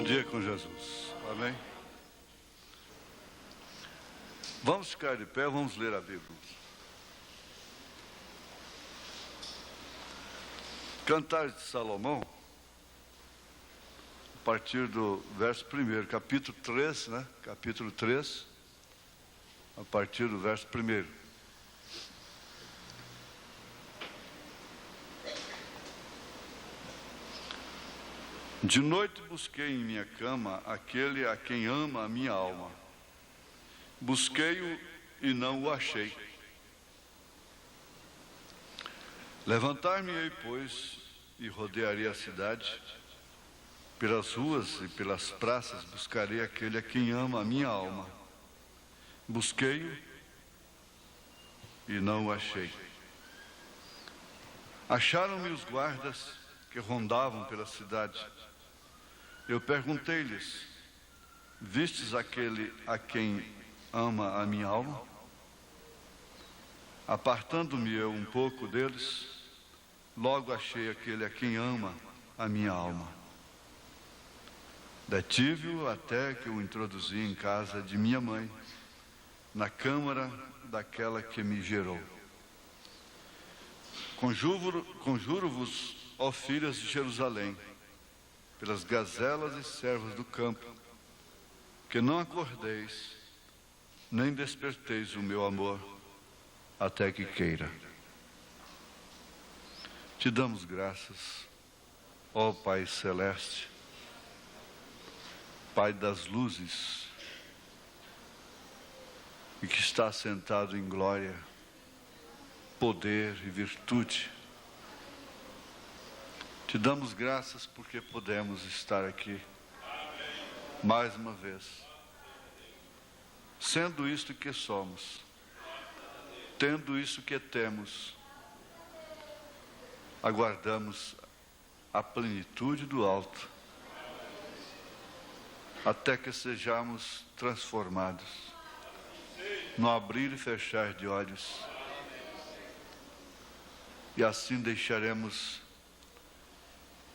dia com Jesus. Amém? Vamos ficar de pé, vamos ler a Bíblia. Cantares de Salomão, a partir do verso 1, capítulo 3, né? Capítulo 3, a partir do verso 1. De noite busquei em minha cama aquele a quem ama a minha alma. Busquei-o e não o achei. Levantar-me-ei, pois, e rodearei a cidade. Pelas ruas e pelas praças buscarei aquele a quem ama a minha alma. Busquei-o e não o achei. Acharam-me os guardas que rondavam pela cidade. Eu perguntei-lhes: vistes aquele a quem ama a minha alma? Apartando-me eu um pouco deles, logo achei aquele a quem ama a minha alma. Detive-o até que o introduzi em casa de minha mãe, na câmara daquela que me gerou. Conjuro-vos, ó filhas de Jerusalém, pelas gazelas e servos do campo, que não acordeis, nem desperteis o meu amor, até que queira. Te damos graças, ó Pai Celeste, Pai das luzes, e que está sentado em glória, poder e virtude. Te damos graças porque podemos estar aqui mais uma vez, sendo isto que somos, tendo isso que temos, aguardamos a plenitude do alto, até que sejamos transformados no abrir e fechar de olhos, e assim deixaremos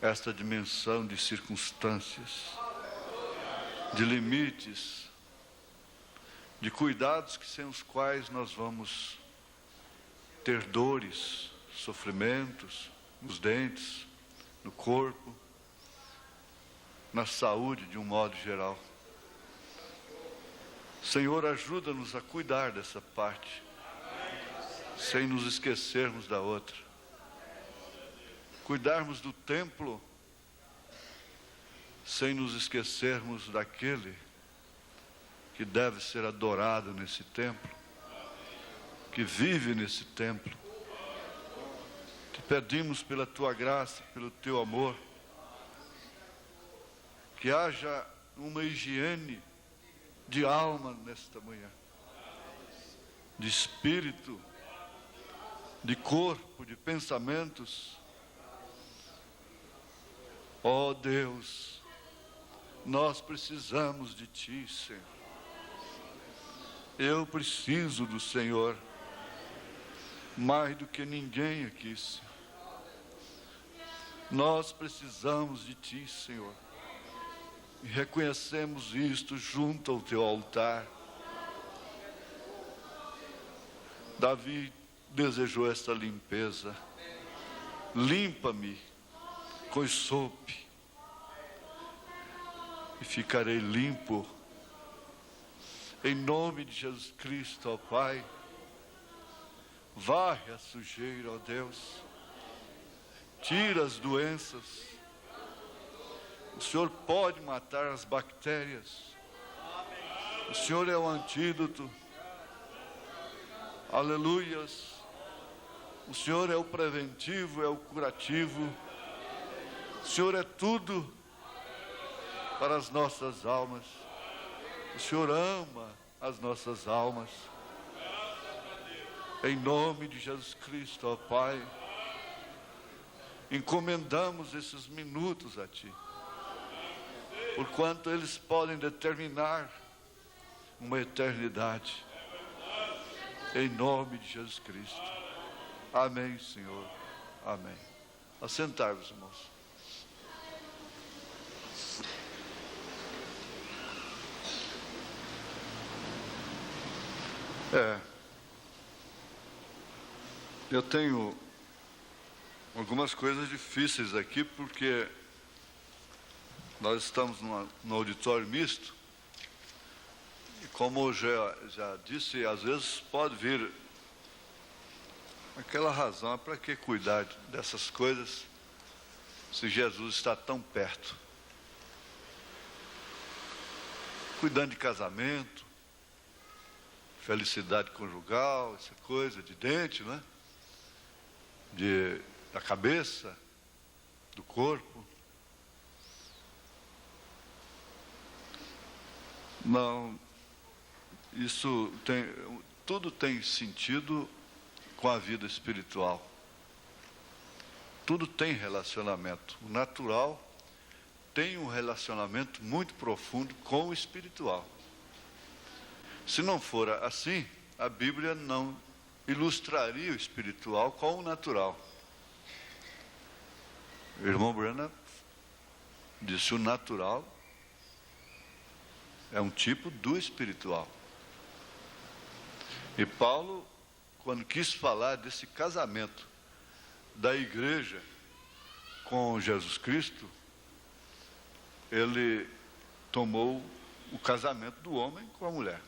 esta dimensão de circunstâncias, de limites, de cuidados que sem os quais nós vamos ter dores, sofrimentos nos dentes, no corpo, na saúde de um modo geral. Senhor, ajuda-nos a cuidar dessa parte, sem nos esquecermos da outra. Cuidarmos do templo, sem nos esquecermos daquele que deve ser adorado nesse templo, que vive nesse templo. Te pedimos pela Tua graça, pelo Teu amor, que haja uma higiene de alma nesta manhã, de espírito, de corpo, de pensamentos. Ó Deus, nós precisamos de Ti, Senhor. Eu preciso do Senhor mais do que ninguém aqui, Senhor. Nós precisamos de Ti, Senhor. E reconhecemos isto junto ao Teu altar. Davi desejou esta limpeza. Limpa-me com sope, e ficarei limpo. Em nome de Jesus Cristo, ó Pai, varre a sujeira, ó Deus, tira as doenças. O Senhor pode matar as bactérias. O Senhor é o antídoto. Aleluias. O Senhor é o preventivo, é o curativo. O Senhor é tudo para as nossas almas. O Senhor ama as nossas almas. Em nome de Jesus Cristo, ó Pai, encomendamos esses minutos a Ti, porquanto eles podem determinar uma eternidade. Em nome de Jesus Cristo. Amém, Senhor. Amém. Assentai-vos, irmãos. Eu tenho algumas coisas difíceis aqui, porque nós estamos no auditório misto, e como eu já disse, às vezes pode vir aquela razão, para que cuidar dessas coisas se Jesus está tão perto? Cuidando de casamento, felicidade conjugal, essa coisa de dente, né? Da cabeça, do corpo. Não, tudo tem sentido com a vida espiritual. Tudo tem relacionamento. O natural tem um relacionamento muito profundo com o espiritual. Se não for assim, a Bíblia não ilustraria o espiritual com o natural. O irmão Branham disse: o natural é um tipo do espiritual. E Paulo, quando quis falar desse casamento da igreja com Jesus Cristo, ele tomou o casamento do homem com a mulher.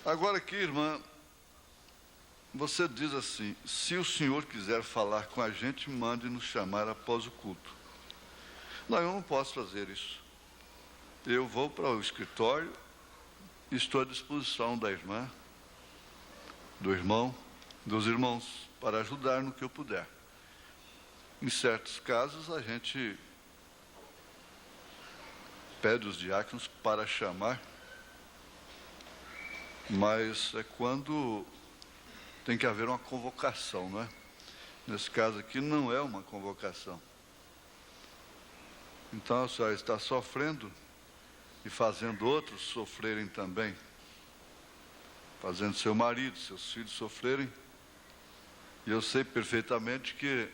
Agora aqui, irmã, você diz assim: se o senhor quiser falar com a gente, mande nos chamar após o culto. Não, eu não posso fazer isso. Eu vou para o escritório e estou à disposição da irmã, do irmão, dos irmãos, para ajudar no que eu puder. Em certos casos, a gente pede os diáconos para chamar, mas é quando tem que haver uma convocação, não é? Nesse caso aqui não é uma convocação. Então a senhora está sofrendo e fazendo outros sofrerem também, fazendo seu marido, seus filhos sofrerem. E eu sei perfeitamente que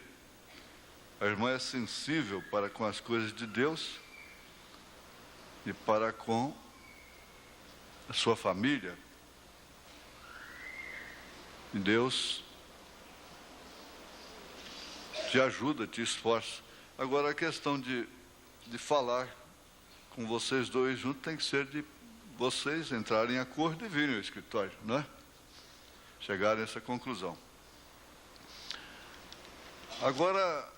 a irmã é sensível para com as coisas de Deus e para com a sua família. E Deus te ajuda, te esforça. Agora a questão de falar com vocês dois juntos tem que ser de vocês entrarem em acordo e virem ao escritório, não é? Chegarem a essa conclusão. Agora,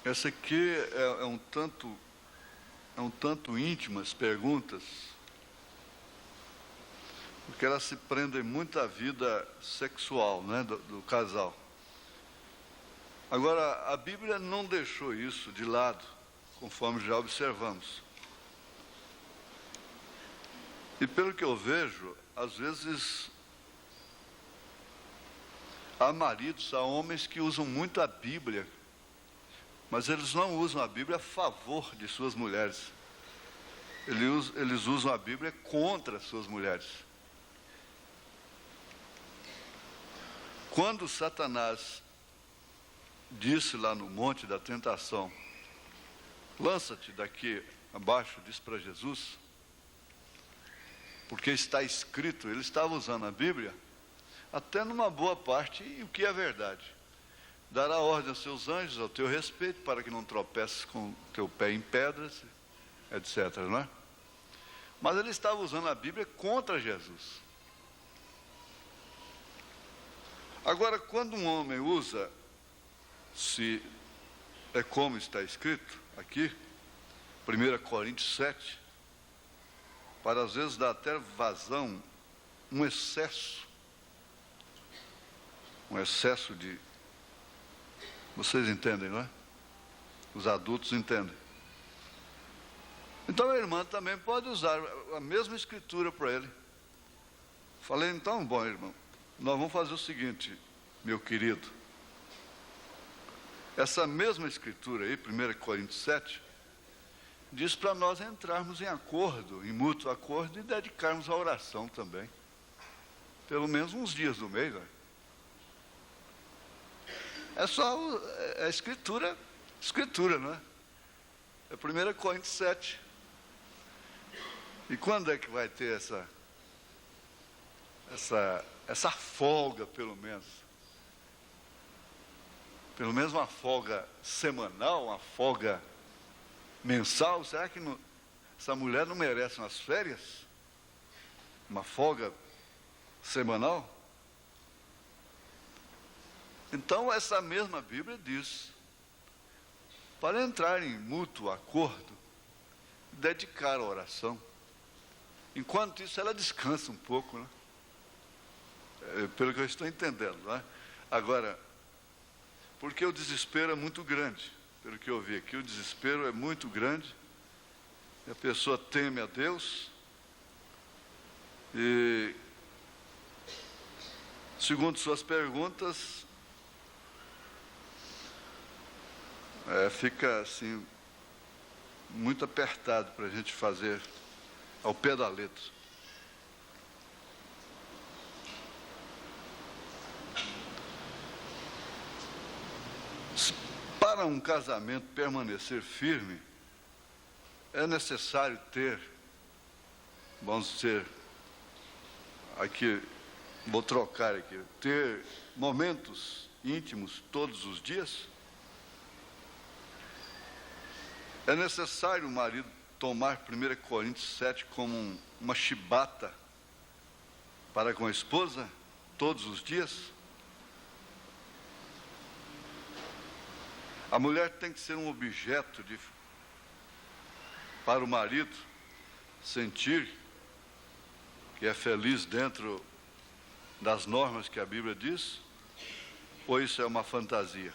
essa aqui é um tanto íntima, as perguntas, porque elas se prendem muito à vida sexual, né, do casal. Agora, a Bíblia não deixou isso de lado, conforme já observamos. E pelo que eu vejo, às vezes há maridos, há homens que usam muito a Bíblia, mas eles não usam a Bíblia a favor de suas mulheres. Eles usam a Bíblia contra suas mulheres. Quando Satanás disse lá no Monte da Tentação: lança-te daqui abaixo, disse para Jesus, porque está escrito, ele estava usando a Bíblia até numa boa parte, e o que é verdade: dará ordem aos seus anjos ao teu respeito, para que não tropeces com o teu pé em pedras, etc., não é? Mas ele estava usando a Bíblia contra Jesus. Agora, quando um homem usa, se é como está escrito aqui, 1 Coríntios 7, para às vezes dar até vazão, um excesso de... Vocês entendem, não é? Os adultos entendem. Então a irmã também pode usar a mesma escritura para ele. Falei: então, bom, irmão, nós vamos fazer o seguinte, meu querido. Essa mesma escritura aí, 1 Coríntios 7, diz para nós entrarmos em acordo, em mútuo acordo, e dedicarmos à oração também. Pelo menos uns dias do mês, né? É só a escritura, não é? É 1 Coríntios 7. E quando é que vai ter essa folga, pelo menos? Pelo menos uma folga semanal, uma folga mensal? Será que essa mulher não merece umas férias? Uma folga semanal? Então, essa mesma Bíblia diz, para entrar em mútuo acordo, dedicar a oração. Enquanto isso, ela descansa um pouco, né? Pelo que eu estou entendendo, né? Agora, porque o desespero é muito grande, pelo que eu vi aqui, o desespero é muito grande, e a pessoa teme a Deus, e, segundo suas perguntas, fica assim, muito apertado para a gente fazer ao pé da letra. Para um casamento permanecer firme, é necessário ter, vamos dizer, aqui, vou trocar aqui, ter momentos íntimos todos os dias? É necessário o marido tomar 1 Coríntios 7 como uma chibata para com a esposa todos os dias? A mulher tem que ser um objeto para o marido sentir que é feliz dentro das normas que a Bíblia diz? Ou isso é uma fantasia?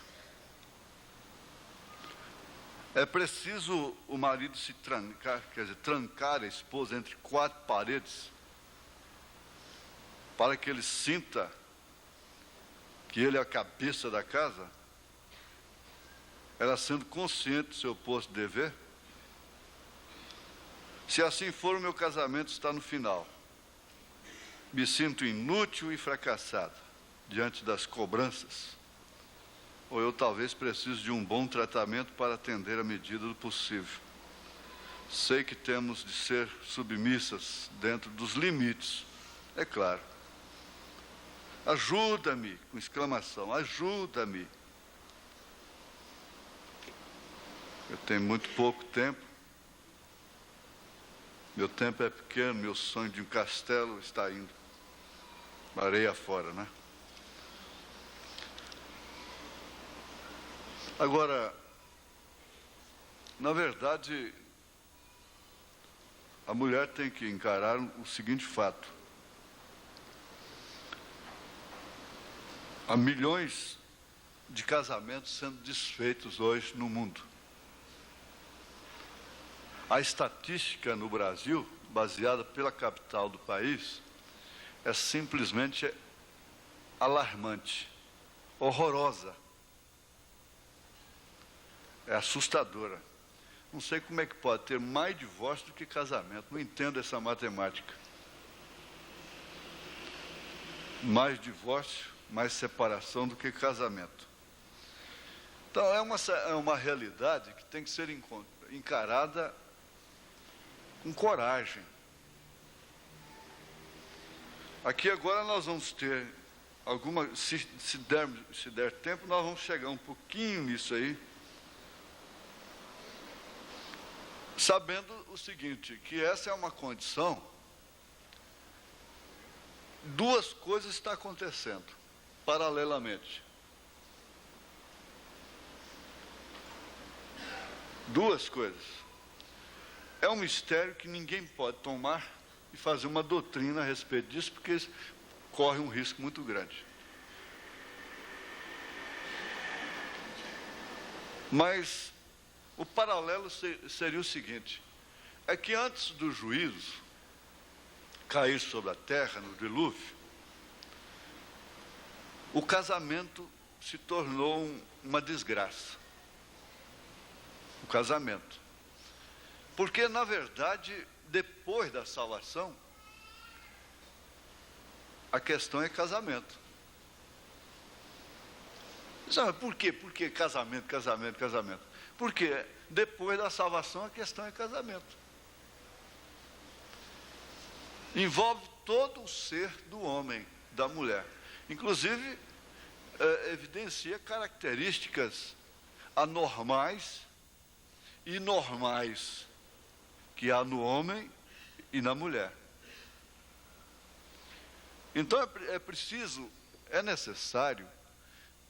É preciso o marido se trancar, quer dizer, trancar a esposa entre 4 paredes, para que ele sinta que ele é a cabeça da casa? Ela sendo consciente do seu posto de dever? Se assim for, o meu casamento está no final. Me sinto inútil e fracassado diante das cobranças. Ou eu talvez preciso de um bom tratamento para atender à medida do possível. Sei que temos de ser submissas dentro dos limites, é claro. Ajuda-me, com exclamação, ajuda-me. Eu tenho muito pouco tempo. Meu tempo é pequeno, meu sonho de um castelo está indo areia fora, né? Agora, na verdade, a mulher tem que encarar o seguinte fato. Há milhões de casamentos sendo desfeitos hoje no mundo. A estatística no Brasil, baseada pela capital do país, é simplesmente alarmante, horrorosa. É assustadora. Não sei como é que pode ter mais divórcio do que casamento. Não entendo essa matemática. Mais divórcio, mais separação do que casamento. Então, é uma realidade que tem que ser encarada com coragem. Aqui agora nós vamos ter se der tempo, nós vamos chegar um pouquinho nisso aí, sabendo o seguinte, que essa é uma condição, duas coisas estão acontecendo paralelamente. Duas coisas. É um mistério que ninguém pode tomar e fazer uma doutrina a respeito disso, porque corre um risco muito grande. Mas o paralelo seria o seguinte, é que antes do juízo cair sobre a terra, no dilúvio, o casamento se tornou uma desgraça. O casamento. Porque, na verdade, depois da salvação, a questão é casamento. Sabe por quê? Por que casamento? Porque depois da salvação a questão é casamento. envolve todo o ser do homem, da mulher. Inclusive, evidencia características anormais e normais que há no homem e na mulher. Então é necessário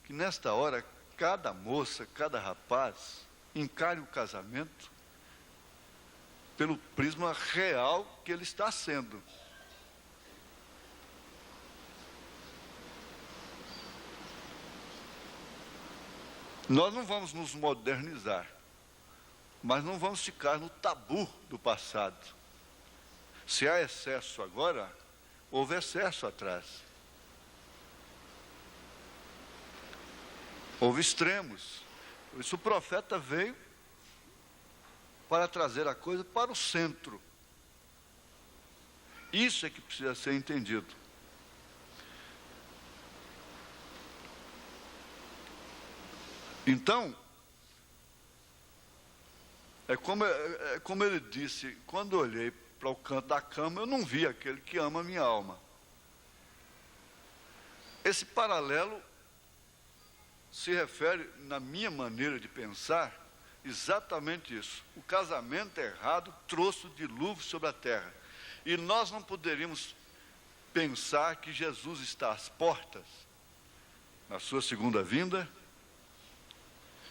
que nesta hora cada moça, cada rapaz encare o casamento pelo prisma real que ele está sendo. Nós não vamos nos modernizar, mas não vamos ficar no tabu do passado. Se há excesso agora, houve excesso atrás. Houve extremos. Por isso o profeta veio para trazer a coisa para o centro. Isso é que precisa ser entendido. Então, é como ele disse, quando eu olhei para o canto da cama, eu não vi aquele que ama a minha alma. Esse paralelo se refere, na minha maneira de pensar, exatamente isso. O casamento errado trouxe o dilúvio sobre a terra. E nós não poderíamos pensar que Jesus está às portas, na sua segunda vinda,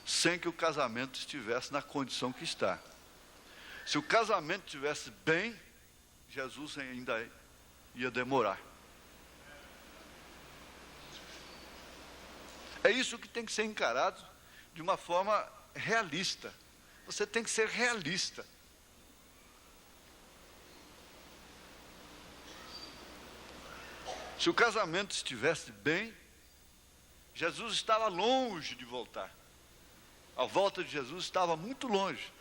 sem que o casamento estivesse na condição que está. Se o casamento estivesse bem, Jesus ainda ia demorar. É isso que tem que ser encarado de uma forma realista. Você tem que ser realista. Se o casamento estivesse bem, Jesus estava longe de voltar. A volta de Jesus estava muito longe.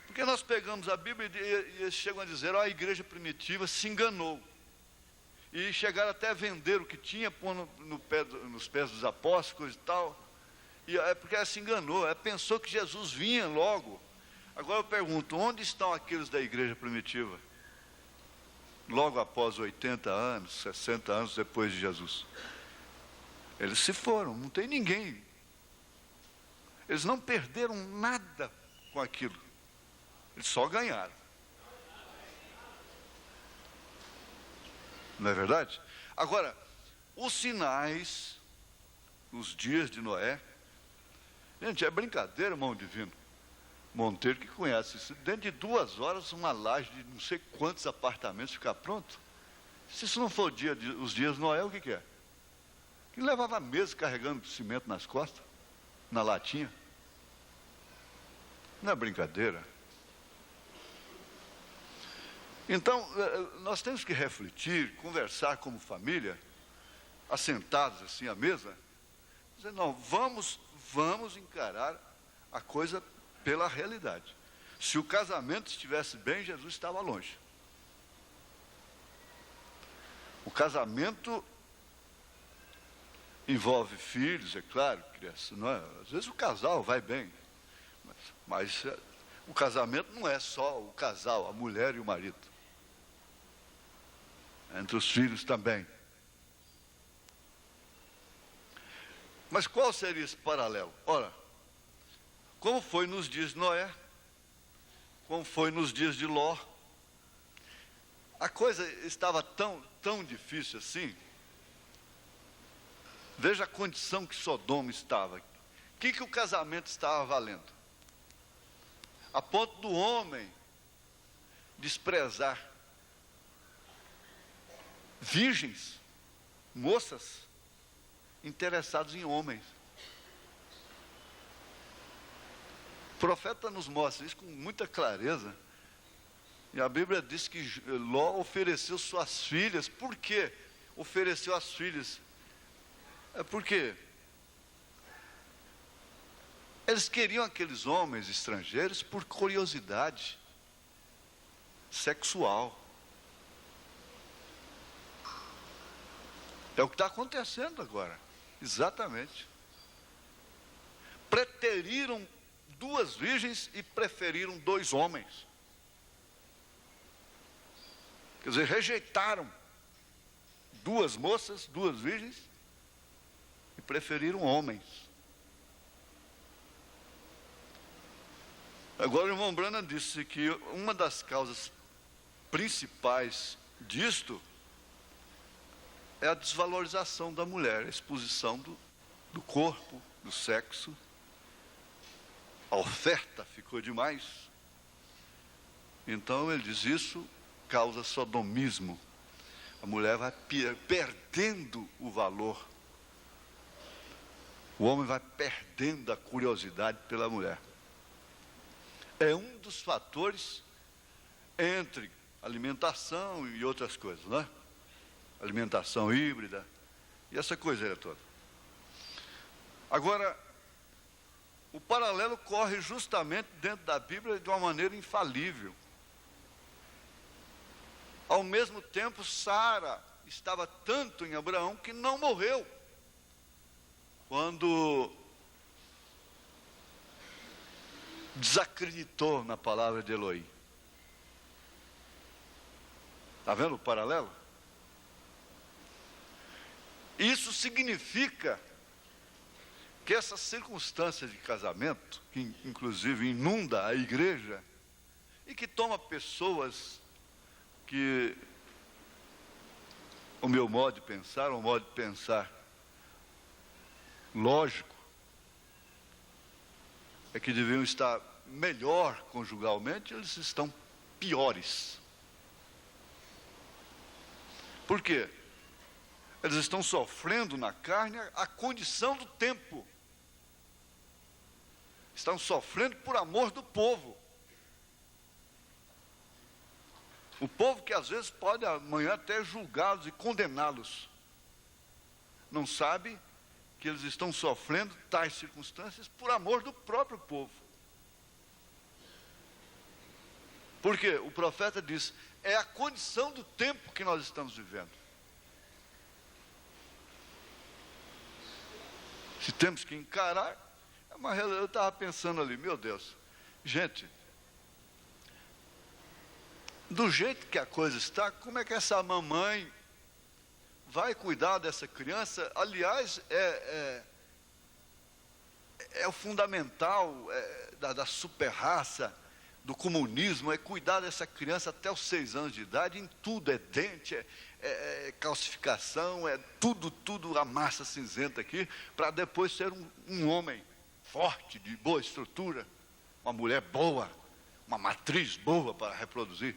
Porque nós pegamos a Bíblia e eles chegam a dizer, a igreja primitiva se enganou. E chegaram até a vender o que tinha, pôr nos pés dos apóstolos e tal. E é porque ela se enganou, ela pensou que Jesus vinha logo. Agora eu pergunto, onde estão aqueles da igreja primitiva? Logo após 80 anos, 60 anos depois de Jesus. Eles se foram, não tem ninguém. Eles não perderam nada com aquilo. Eles só ganharam. Não é verdade? Agora, os sinais, os dias de Noé, gente, é brincadeira, irmão divino. Monteiro que conhece isso. Dentro de 2 horas, uma laje de não sei quantos apartamentos ficar pronto. Se isso não for os dias de Noé, o que é? Que levava meses carregando cimento nas costas, na latinha. Não é brincadeira. Então, nós temos que refletir, conversar como família, assentados assim à mesa, dizer, não, vamos encarar a coisa pela realidade. Se o casamento estivesse bem, Jesus estava longe. O casamento envolve filhos, é claro, criança, não é? Às vezes o casal vai bem, mas o casamento não é só o casal, a mulher e o marido. Entre os filhos também. Mas qual seria esse paralelo? Ora, como foi nos dias de Noé, como foi nos dias de Ló, a coisa estava tão difícil assim. Veja a condição que Sodoma estava. O que o casamento estava valendo? A ponto do homem desprezar virgens, moças, interessados em homens. O profeta nos mostra isso com muita clareza. E a Bíblia diz que Ló ofereceu suas filhas. Por que ofereceu as filhas? É porque eles queriam aqueles homens estrangeiros por curiosidade sexual. É o que está acontecendo agora. Exatamente. Preteriram 2 virgens e preferiram 2 homens. Quer dizer, rejeitaram duas moças, duas virgens, e preferiram homens. Agora o irmão Branham disse que uma das causas principais disto é a desvalorização da mulher, a exposição do corpo, do sexo. A oferta ficou demais. Então ele diz, isso causa sodomismo. A mulher vai perdendo o valor. O homem vai perdendo a curiosidade pela mulher. É um dos fatores entre alimentação e outras coisas, não é? Alimentação híbrida e essa coisa toda. Agora, o paralelo corre justamente dentro da Bíblia de uma maneira infalível. Ao mesmo tempo, Sara estava tanto em Abraão que não morreu. Quando desacreditou na palavra de Elohim. Está vendo o paralelo? Isso significa que essa circunstância de casamento, que inclusive inunda a igreja, e que toma pessoas que, o meu modo de pensar, um modo de pensar lógico, é que deviam estar melhor conjugalmente, eles estão piores. Por quê? Eles estão sofrendo na carne a condição do tempo. Estão sofrendo por amor do povo. O povo que às vezes pode amanhã até julgá-los e condená-los. Não sabe que eles estão sofrendo tais circunstâncias por amor do próprio povo. Porque o profeta diz, é a condição do tempo que nós estamos vivendo. Se temos que encarar, é uma realidade. Eu estava pensando ali, meu Deus, gente, do jeito que a coisa está, como é que essa mamãe vai cuidar dessa criança? Aliás, é o fundamental da super-raça, do comunismo, é cuidar dessa criança até os 6 anos de idade, em tudo, é dente, é calcificação, é tudo a massa cinzenta aqui, para depois ser um homem forte, de boa estrutura, uma mulher boa, uma matriz boa para reproduzir.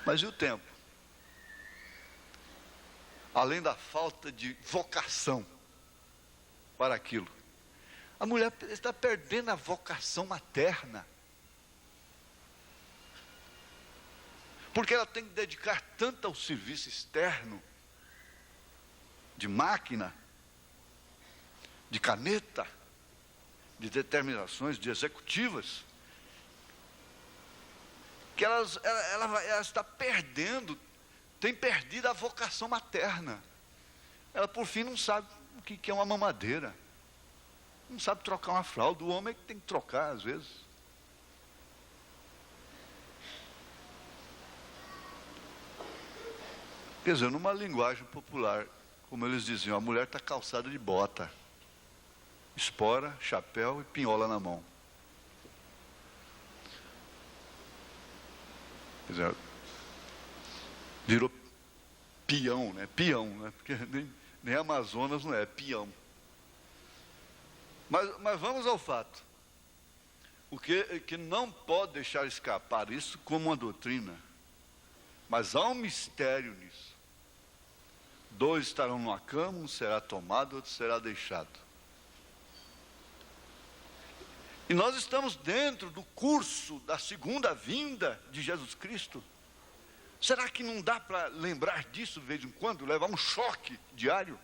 Mas e o tempo? Além da falta de vocação para aquilo, a mulher está perdendo a vocação materna. Porque ela tem que dedicar tanto ao serviço externo, de máquina, de caneta, de determinações, de executivas, que ela está perdendo, tem perdido a vocação materna. Ela, por fim, não sabe o que é uma mamadeira. Não sabe trocar uma fralda. O homem é que tem que trocar, às vezes. Quer dizer, numa linguagem popular, como eles diziam, a mulher está calçada de bota, espora, chapéu e pinhola na mão. Quer dizer, virou peão, né? Peão, né? Porque nem Amazonas não é peão. Mas vamos ao fato. O que não pode deixar escapar isso como uma doutrina. Mas há um mistério nisso. 2 estarão numa cama, um será tomado, outro será deixado. E nós estamos dentro do curso da segunda vinda de Jesus Cristo. Será que não dá para lembrar disso de vez em quando, levar um choque diário?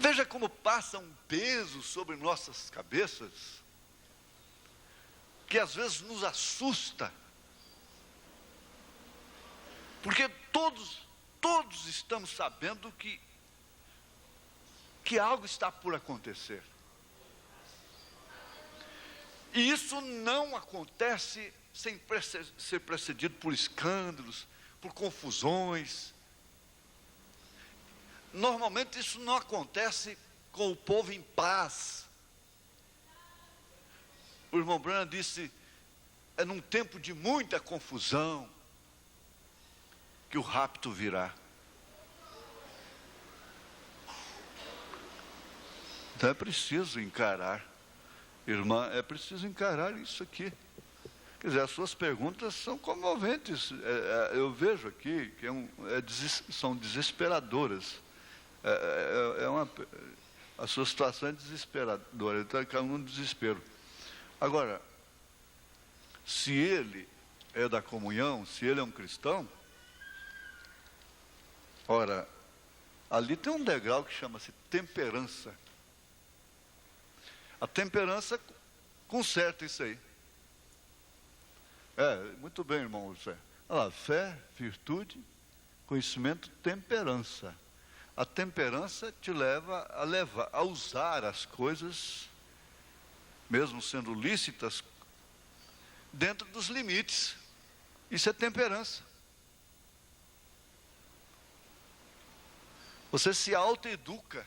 Veja como passa um peso sobre nossas cabeças, que às vezes nos assusta, porque todos estamos sabendo que que algo está por acontecer. E isso não acontece sem ser precedido por escândalos, por confusões. Normalmente isso não acontece com o povo em paz. O irmão Branham disse, é num tempo de muita confusão que o rapto virá. Então é preciso encarar, irmã, é preciso encarar isso aqui. Quer dizer, as suas perguntas são comoventes. Eu vejo aqui que são desesperadoras. A sua situação é desesperadora, então é um desespero. Agora, se ele é da comunhão, se ele é um cristão, ora, ali tem um degrau que chama-se temperança. A temperança conserta isso aí. Muito bem, irmão José. Olha lá, fé, virtude, conhecimento, temperança. A temperança te leva a usar as coisas, mesmo sendo lícitas, dentro dos limites. Isso é temperança. Você se autoeduca.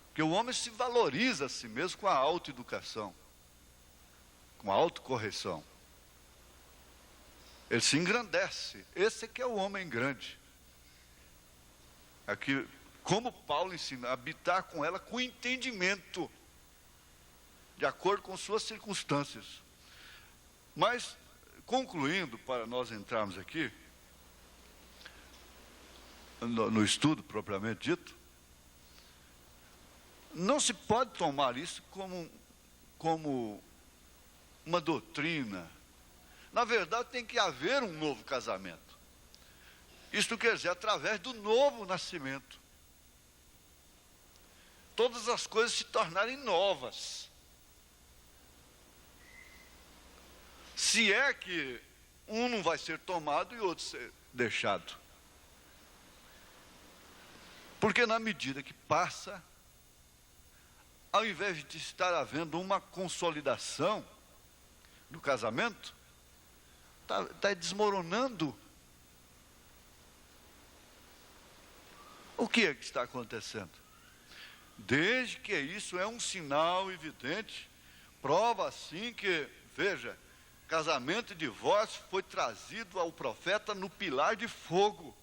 Porque o homem se valoriza a si mesmo com a autoeducação, com a autocorreção. Ele se engrandece. Esse é que é o homem grande. Aqui, como Paulo ensina, habitar com ela com entendimento, de acordo com suas circunstâncias. Mas, concluindo, para nós entrarmos aqui, no estudo propriamente dito, não se pode tomar isso como uma doutrina. Na verdade, tem que haver um novo casamento. Isto quer dizer, através do novo nascimento. Todas as coisas se tornarem novas. Se é que um não vai ser tomado e o outro ser deixado. Porque na medida que passa, ao invés de estar havendo uma consolidação do casamento, está desmoronando. O que é que está acontecendo? Desde que isso é um sinal evidente, prova assim que, veja, casamento e divórcio foi trazido ao profeta no pilar de fogo,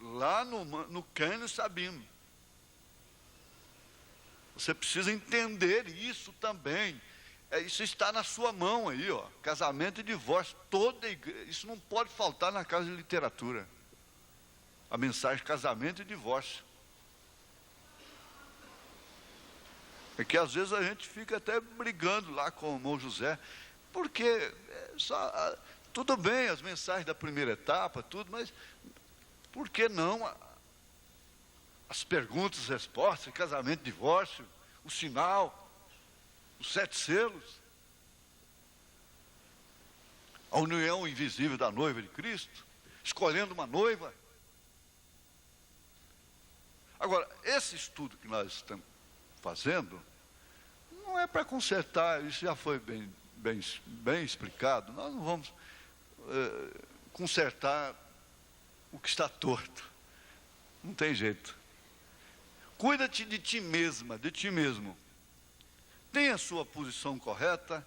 lá no Cânion Sabino. Você precisa entender isso também. Isso está na sua mão aí, ó. Casamento e divórcio. Toda igreja, isso não pode faltar na casa de literatura. A mensagem casamento e divórcio. É que às vezes a gente fica até brigando lá com o irmão José, porque tudo bem as mensagens da primeira etapa, tudo, mas por que não as perguntas, respostas, casamento, divórcio, o sinal, os 7 selos, a união invisível da noiva de Cristo, escolhendo uma noiva. Agora, esse estudo que nós estamos fazendo, não é para consertar, isso já foi bem explicado, nós não vamos consertar o que está torto, não tem jeito. Cuida-te de ti mesma, de ti mesmo. Tenha a sua posição correta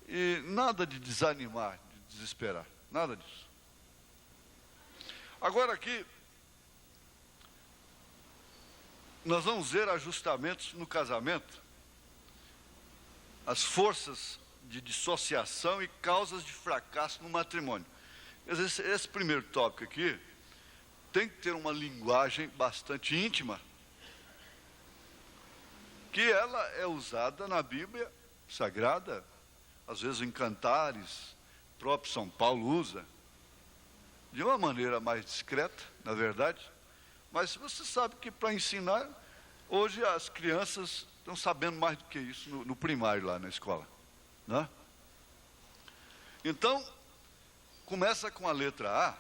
e nada de desanimar, de desesperar, nada disso. Agora aqui, nós vamos ver ajustamentos no casamento, as forças de dissociação e causas de fracasso no matrimônio. Esse primeiro tópico aqui tem que ter uma linguagem bastante íntima, que ela é usada na Bíblia Sagrada, às vezes em cantares, o próprio São Paulo usa, de uma maneira mais discreta, na verdade, mas você sabe que para ensinar, hoje as crianças estão sabendo mais do que isso no primário lá na escola, né? Então, começa com a letra A,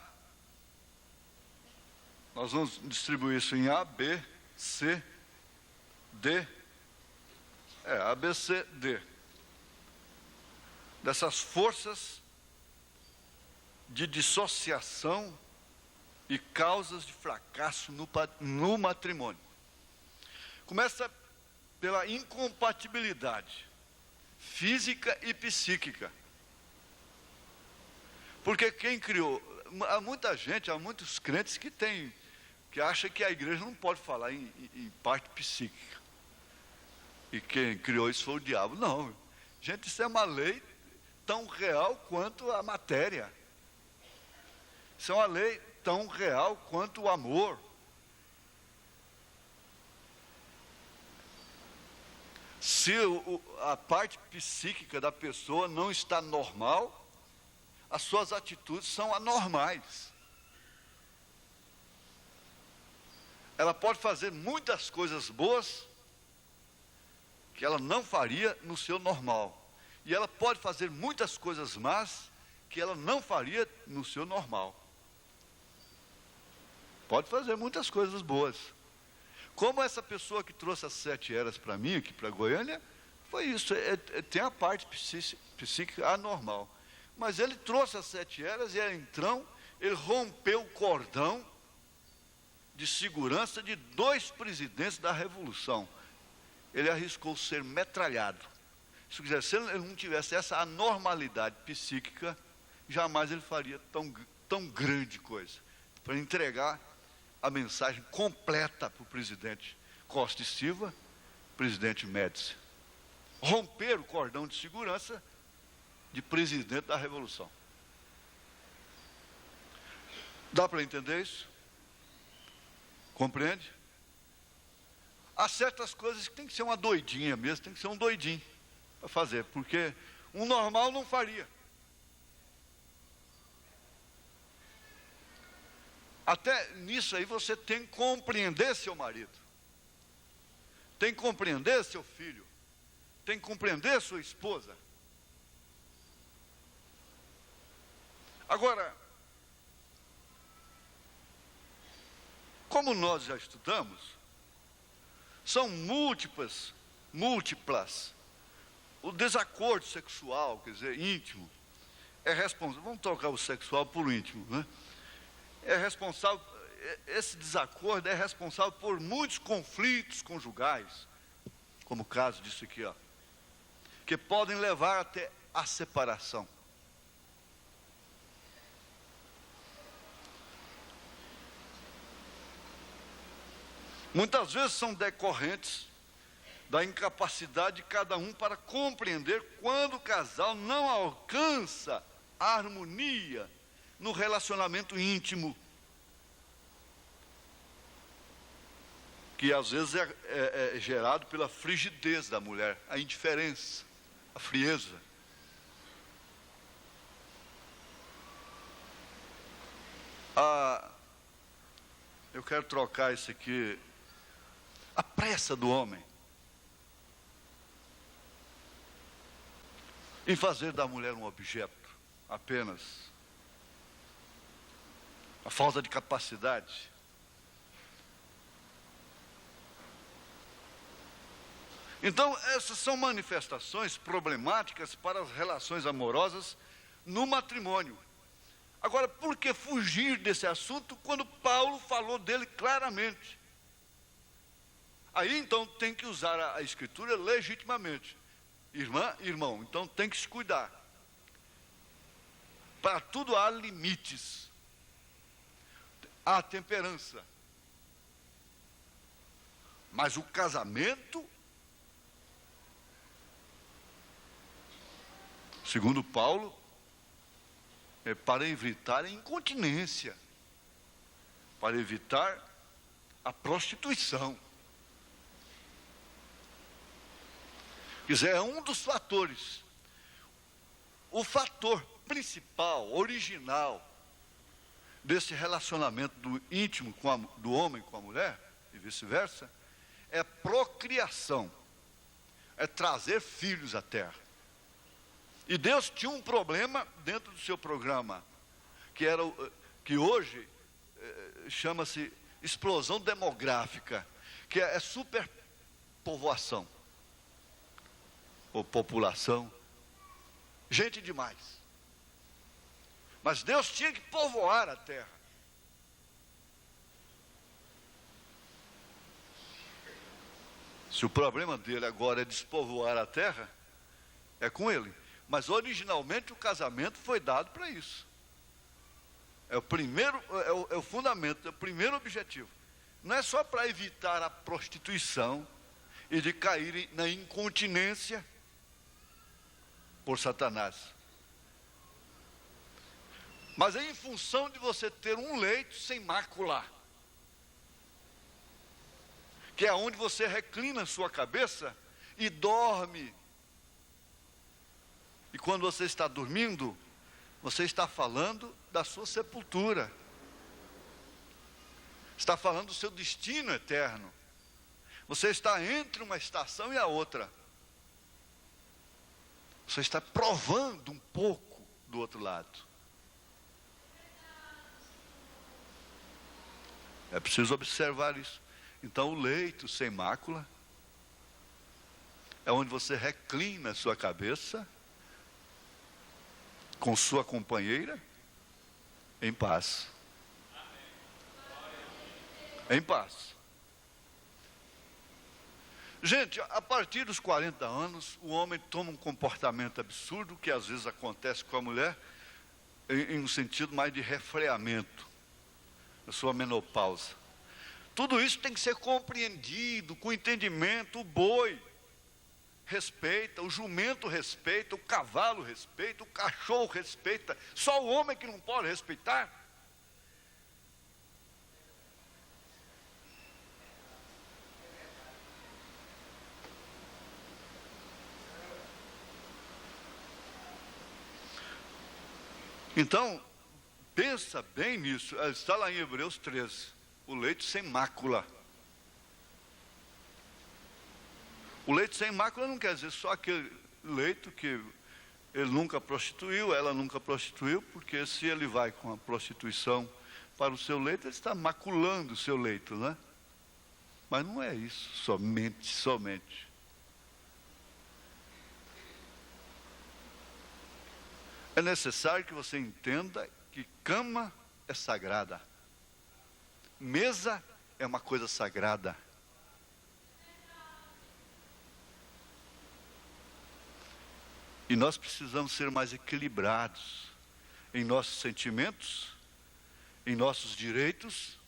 Nós vamos distribuir isso em A, B, C, D. A, B, C, D. Dessas forças de dissociação e causas de fracasso no matrimônio. Começa pela incompatibilidade física e psíquica. Porque quem criou... Há muita gente, há muitos crentes que acham que a igreja não pode falar em parte psíquica. E quem criou isso foi o diabo. Não, gente, isso é uma lei tão real quanto a matéria. Isso é uma lei tão real quanto o amor. Se a parte psíquica da pessoa não está normal, as suas atitudes são anormais. Ela pode fazer muitas coisas boas que ela não faria no seu normal. E ela pode fazer muitas coisas más que ela não faria no seu normal. Pode fazer muitas coisas boas. Como essa pessoa que trouxe as 7 eras para mim, aqui para Goiânia, foi isso. Tem a parte psíquica anormal. Mas ele trouxe as 7 eras e então ele rompeu o cordão de segurança de 2 presidentes da Revolução. Ele arriscou ser metralhado. Se ele não tivesse essa anormalidade psíquica, jamais ele faria tão grande coisa. Para entregar a mensagem completa para o presidente Costa e Silva, presidente Médici. Romper o cordão de segurança de presidente da Revolução. Dá para entender isso? Compreende? Há certas coisas que tem que ser uma doidinha mesmo, tem que ser um doidinho para fazer, porque um normal não faria. Até nisso aí você tem que compreender seu marido, tem que compreender seu filho, tem que compreender sua esposa. Agora, como nós já estudamos, são múltiplas. O desacordo sexual, quer dizer, íntimo, é responsável. Vamos trocar o sexual por íntimo, né? Esse desacordo é responsável por muitos conflitos conjugais, como o caso disso aqui, ó, que podem levar até a separação. Muitas vezes são decorrentes da incapacidade de cada um para compreender quando o casal não alcança a harmonia no relacionamento íntimo, que às vezes é gerado pela frigidez da mulher, a indiferença, a frieza. Eu quero trocar isso aqui. A pressa do homem em fazer da mulher um objeto apenas, a falta de capacidade. Então, essas são manifestações problemáticas para as relações amorosas no matrimônio. Agora, por que fugir desse assunto quando Paulo falou dele claramente? Aí, então, tem que usar a Escritura legitimamente. Irmão, então tem que se cuidar. Para tudo há limites. Há temperança. Mas o casamento, segundo Paulo, é para evitar a incontinência, para evitar a prostituição. Quer dizer, é um dos fatores. O fator principal, original, desse relacionamento do íntimo do homem com a mulher, e vice-versa, é procriação, é trazer filhos à terra. E Deus tinha um problema dentro do seu programa, que hoje chama-se explosão demográfica, que é superpovoação, ou população, gente demais. Mas Deus tinha que povoar a terra. Se o problema dele agora é despovoar a terra, é com ele. Mas originalmente o casamento foi dado para isso. É o primeiro, é o fundamento, é o primeiro objetivo. Não é só para evitar a prostituição e de cair na incontinência por Satanás. Mas é em função de você ter um leito sem mácula, que é onde você reclina a sua cabeça e dorme. E quando você está dormindo, você está falando da sua sepultura. Está falando do seu destino eterno. Você está entre uma estação e a outra. Você está provando um pouco do outro lado. É preciso observar isso. Então, o leito sem mácula é onde você reclina a sua cabeça com sua companheira em paz. Em paz. Gente, a partir dos 40 anos, o homem toma um comportamento absurdo, que às vezes acontece com a mulher, em um sentido mais de refreamento, na sua menopausa. Tudo isso tem que ser compreendido, com entendimento. O boi respeita, o jumento respeita, o cavalo respeita, o cachorro respeita. Só o homem que não pode respeitar. Então, pensa bem nisso. Está lá em Hebreus 13. O leito sem mácula. O leito sem mácula não quer dizer só aquele leito que ele nunca prostituiu, ela nunca prostituiu, porque se ele vai com a prostituição para o seu leito, ele está maculando o seu leito, né? Mas não é isso, somente. É necessário que você entenda que cama é sagrada. Mesa é uma coisa sagrada. E nós precisamos ser mais equilibrados em nossos sentimentos, em nossos direitos.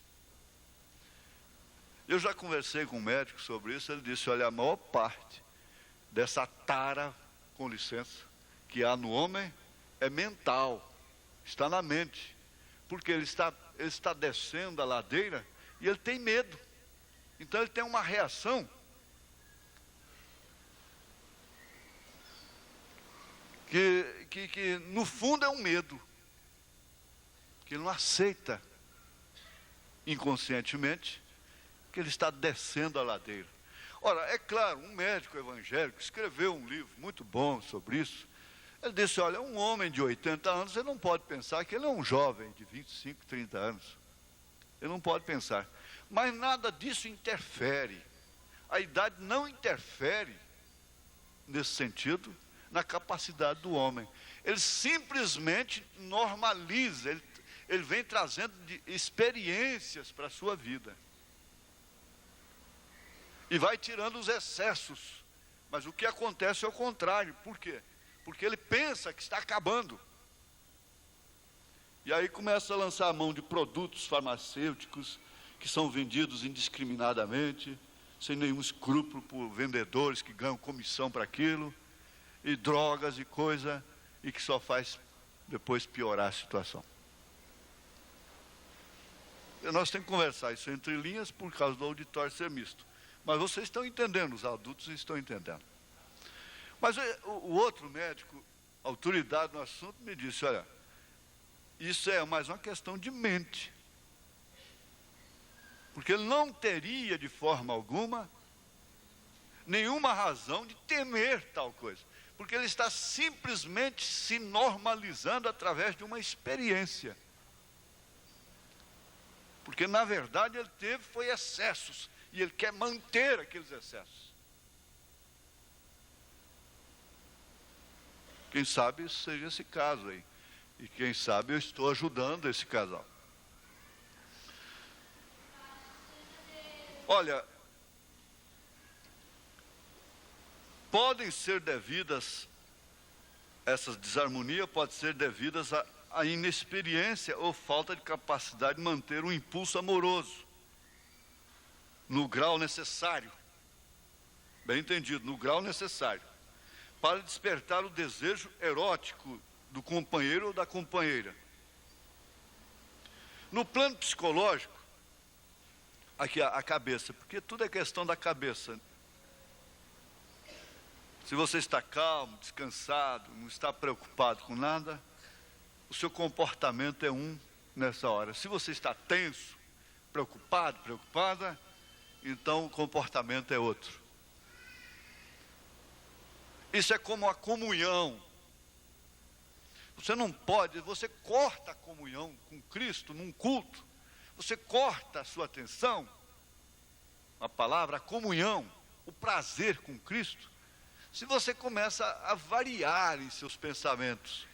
Eu já conversei com um médico sobre isso, ele disse, olha, a maior parte dessa tara, com licença, que há no homem é mental, está na mente, porque ele está descendo a ladeira e ele tem medo, então ele tem uma reação que no fundo é um medo, que ele não aceita inconscientemente que ele está descendo a ladeira. Ora, é claro, um médico evangélico escreveu um livro muito bom sobre isso. Ele disse, olha, um homem de 80 anos, você não pode pensar que ele é um jovem de 25, 30 anos. Ele não pode pensar. Mas nada disso interfere. A idade não interfere, nesse sentido, na capacidade do homem. Ele simplesmente normaliza, ele vem trazendo experiências para a sua vida. E vai tirando os excessos. Mas o que acontece é o contrário. Por quê? Porque ele pensa que está acabando. E aí começa a lançar a mão de produtos farmacêuticos que são vendidos indiscriminadamente, sem nenhum escrúpulo por vendedores que ganham comissão para aquilo, e drogas e coisa, e que só faz depois piorar a situação. E nós temos que conversar isso entre linhas por causa do auditório ser misto. Mas vocês estão entendendo, os adultos estão entendendo. Mas o outro médico, autoridade no assunto, me disse, olha, isso é mais uma questão de mente. Porque ele não teria de forma alguma nenhuma razão de temer tal coisa. Porque ele está simplesmente se normalizando através de uma experiência. Porque, na verdade, ele teve foi excessos, e ele quer manter aqueles excessos. Quem sabe isso seja esse caso aí. E quem sabe eu estou ajudando esse casal. Olha, podem ser devidas, essas desarmonias podem ser devidas à inexperiência ou falta de capacidade de manter um impulso amoroso no grau necessário, bem entendido, no grau necessário, para despertar o desejo erótico do companheiro ou da companheira. No plano psicológico, aqui a cabeça, porque tudo é questão da cabeça. Se você está calmo, descansado, não está preocupado com nada, o seu comportamento é um nessa hora. Se você está tenso, preocupado, preocupada, então o comportamento é outro. Isso é como a comunhão. Você não pode, você corta a comunhão com Cristo num culto, você corta a sua atenção, a palavra, a comunhão, o prazer com Cristo, se você começa a variar em seus pensamentos.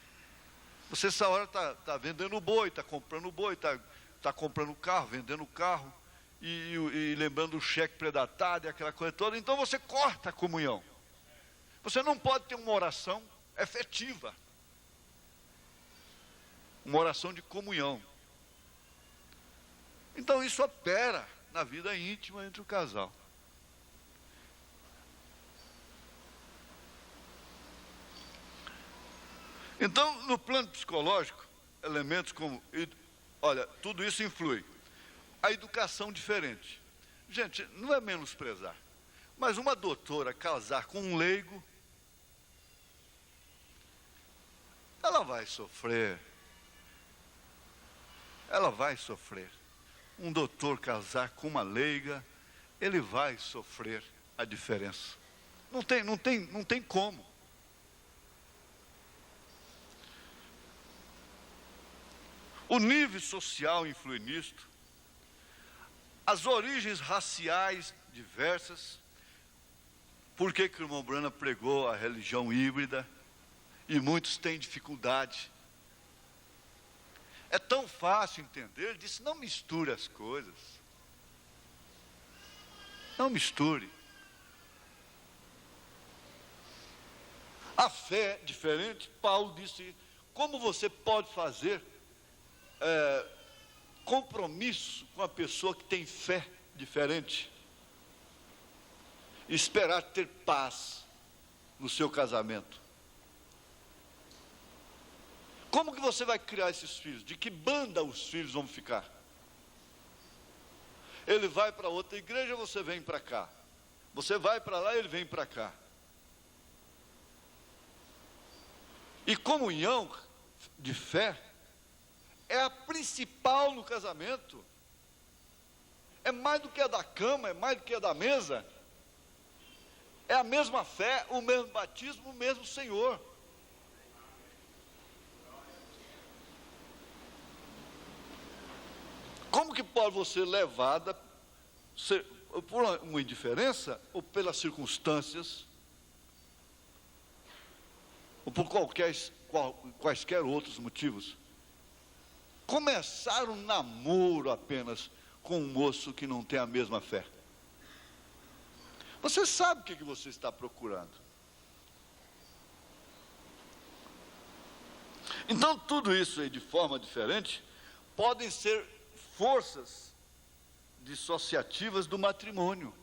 Você essa hora está vendendo boi, está comprando boi, está comprando carro, vendendo carro, e lembrando o cheque predatário e aquela coisa toda, então você corta a comunhão. Você não pode ter uma oração efetiva, uma oração de comunhão. Então isso opera na vida íntima entre o casal. Então, no plano psicológico, elementos como, olha, tudo isso influi. A educação diferente. Gente, não é menosprezar, mas uma doutora casar com um leigo, ela vai sofrer. Ela vai sofrer. Um doutor casar com uma leiga, ele vai sofrer a diferença. Não tem como. O nível social influi nisto. As origens raciais diversas. Por que o irmão Brana pregou a religião híbrida? E muitos têm dificuldade. É tão fácil entender, ele disse, não misture as coisas. Não misture. A fé diferente, Paulo disse, como você pode fazer compromisso com a pessoa que tem fé diferente? E esperar ter paz no seu casamento. Como que você vai criar esses filhos? De que banda os filhos vão ficar? Ele vai para outra igreja, você vem para cá. Você vai para lá, ele vem para cá. E comunhão de fé é a principal no casamento. É mais do que a da cama, é mais do que a da mesa. É a mesma fé, o mesmo batismo, o mesmo Senhor. Como que pode você levada por uma indiferença, ou pelas circunstâncias, ou por quaisquer outros motivos, começar um namoro apenas com um moço que não tem a mesma fé? Você sabe o que você está procurando. Então tudo isso aí de forma diferente podem ser forças dissociativas do matrimônio.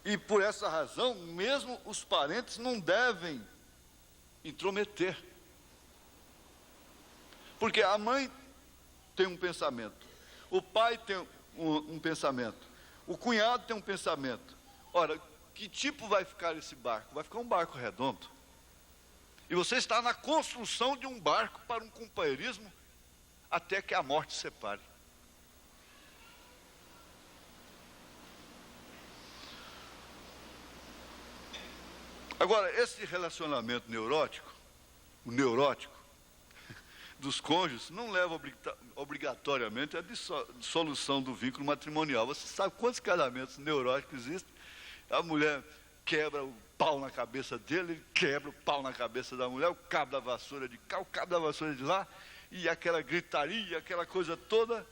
E por essa razão, mesmo os parentes não devem intrometer. Porque a mãe tem um pensamento, o pai tem um pensamento, o cunhado tem um pensamento. Ora, que tipo vai ficar esse barco? Vai ficar um barco redondo. E você está na construção de um barco para um companheirismo até que a morte separe. Agora, esse relacionamento neurótico, o neurótico, dos cônjuges não leva obrigatoriamente à dissolução do vínculo matrimonial. Você sabe quantos casamentos neuróticos existem? A mulher quebra o pau na cabeça dele, ele quebra o pau na cabeça da mulher, o cabo da vassoura de cá, o cabo da vassoura de lá, e aquela gritaria, aquela coisa toda,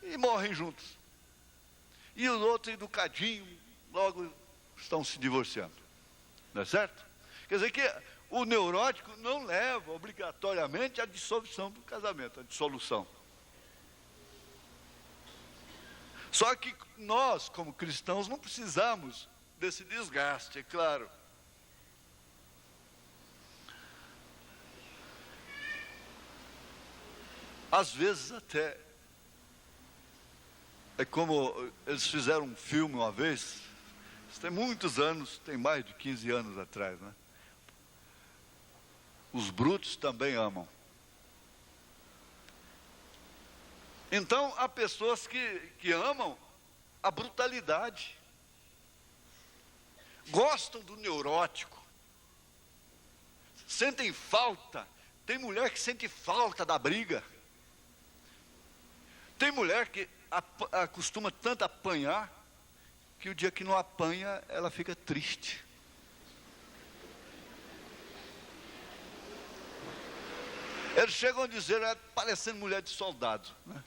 e morrem juntos. E os outros, educadinhos, logo estão se divorciando. Não é certo? Quer dizer que o neurótico não leva obrigatoriamente à dissolução do casamento, à dissolução. Só que nós, como cristãos, não precisamos desse desgaste, é claro. Às vezes até, é como eles fizeram um filme uma vez, isso tem muitos anos, tem mais de 15 anos atrás, né? Os brutos também amam. Então, há pessoas que amam a brutalidade, gostam do neurótico, sentem falta. Tem mulher que sente falta da briga. Tem mulher que acostuma tanto apanhar, que o dia que não apanha, ela fica triste. Eles chegam a dizer, parecendo mulher de soldado, né?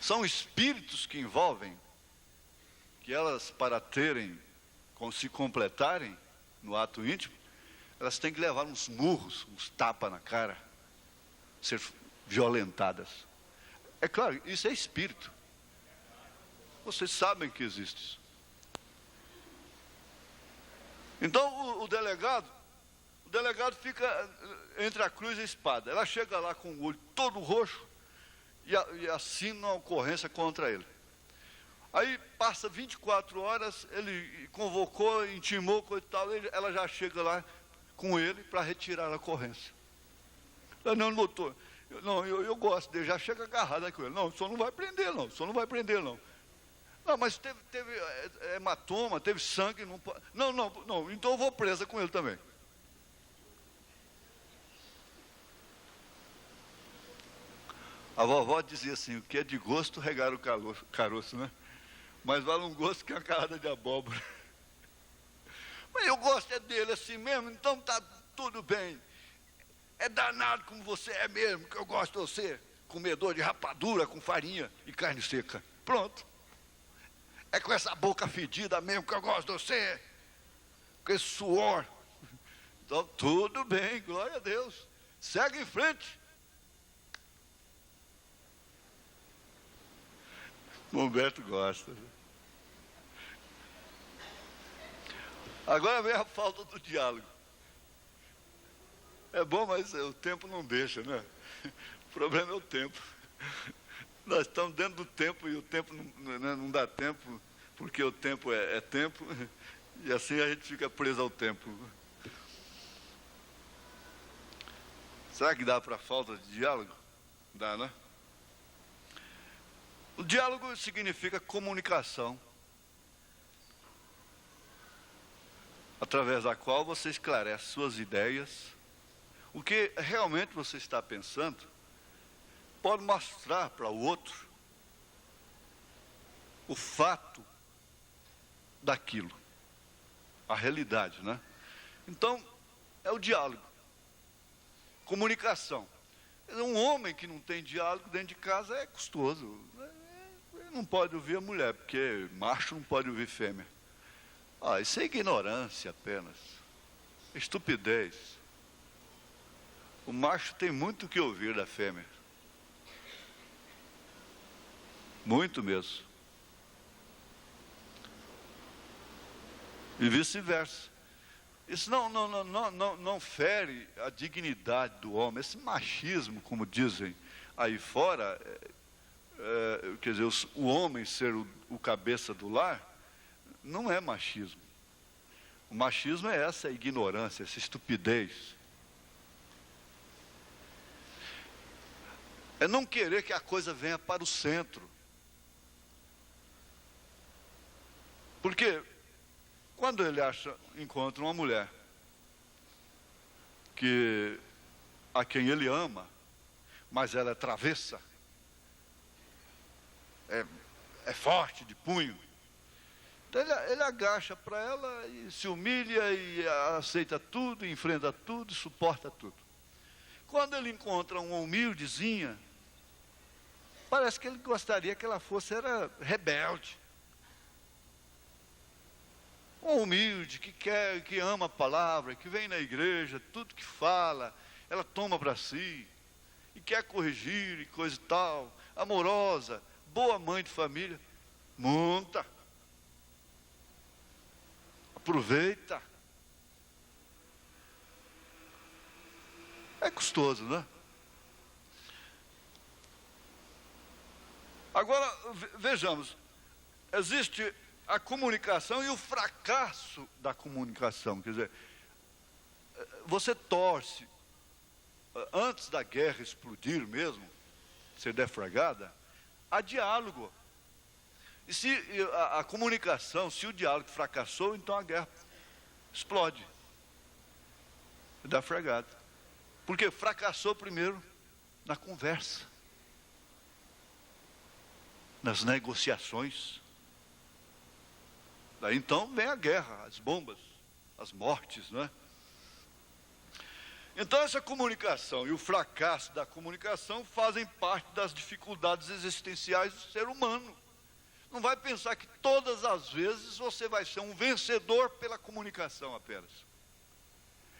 São espíritos que envolvem, que elas, para se completarem no ato íntimo, elas têm que levar uns murros, uns tapas na cara, ser violentadas. É claro, isso é espírito. Vocês sabem que existe isso. Então o delegado fica entre a cruz e a espada. Ela chega lá com o olho todo roxo e assina uma ocorrência contra ele. Aí passa 24 horas, ele convocou, intimou, coisa e tal, ela já chega lá com ele para retirar a ocorrência. Não, doutor, eu gosto dele, já chega agarrado com ele. Não, o senhor não vai prender, não, o senhor não vai prender, não. Não, mas teve hematoma, teve sangue, não pode. Não, então eu vou presa com ele também. A vovó dizia assim, o que é de gosto, regar o caroço, né? Mas vale um gosto que uma carrada de abóbora. Mas eu gosto dele assim mesmo, então tá tudo bem. É danado como você é mesmo, que eu gosto de você. Comedor de rapadura com farinha e carne seca. Pronto. É com essa boca fedida mesmo que eu gosto de você. Com esse suor. Então, tudo bem, glória a Deus. Segue em frente. O Humberto gosta. Agora vem a falta do diálogo. É bom, mas o tempo não deixa, né? O problema é o tempo. Nós estamos dentro do tempo e o tempo não dá tempo, porque o tempo é tempo, e assim a gente fica preso ao tempo. Será que dá para falta de diálogo? Dá, né? O diálogo significa comunicação, através da qual você esclarece suas ideias, o que realmente você está pensando, pode mostrar para o outro o fato daquilo, a realidade, né? Então, é o diálogo, comunicação. Um homem que não tem diálogo dentro de casa é custoso. Ele não pode ouvir a mulher, porque macho não pode ouvir fêmea. Isso é ignorância apenas, estupidez. O macho tem muito o que ouvir da fêmea. Muito mesmo. E vice-versa. Isso não fere a dignidade do homem. Esse machismo, como dizem aí fora, quer dizer, o homem ser o cabeça do lar, não é machismo. O machismo é essa ignorância, essa estupidez. É não querer que a coisa venha para o centro. Porque quando ele encontra uma mulher que a quem ele ama, mas ela é travessa, é forte de punho. Então ele agacha para ela e se humilha e aceita tudo, enfrenta tudo, suporta tudo. Quando ele encontra uma humildezinha, parece que ele gostaria que ela era rebelde. Um humilde, que ama a palavra, que vem na igreja, tudo que fala, ela toma para si, e quer corrigir e coisa e tal, amorosa, boa mãe de família. Monta, aproveita. É custoso, né? Agora, vejamos, existe a comunicação e o fracasso da comunicação. Quer dizer, você torce, antes da guerra explodir mesmo, ser deflagrada, há diálogo. E se a comunicação, se o diálogo fracassou, então a guerra explode. Deflagrada. Porque fracassou primeiro na conversa, nas negociações. Daí então vem a guerra, as bombas, as mortes, não é? Então essa comunicação e o fracasso da comunicação fazem parte das dificuldades existenciais do ser humano. Não vai pensar que todas as vezes você vai ser um vencedor pela comunicação apenas.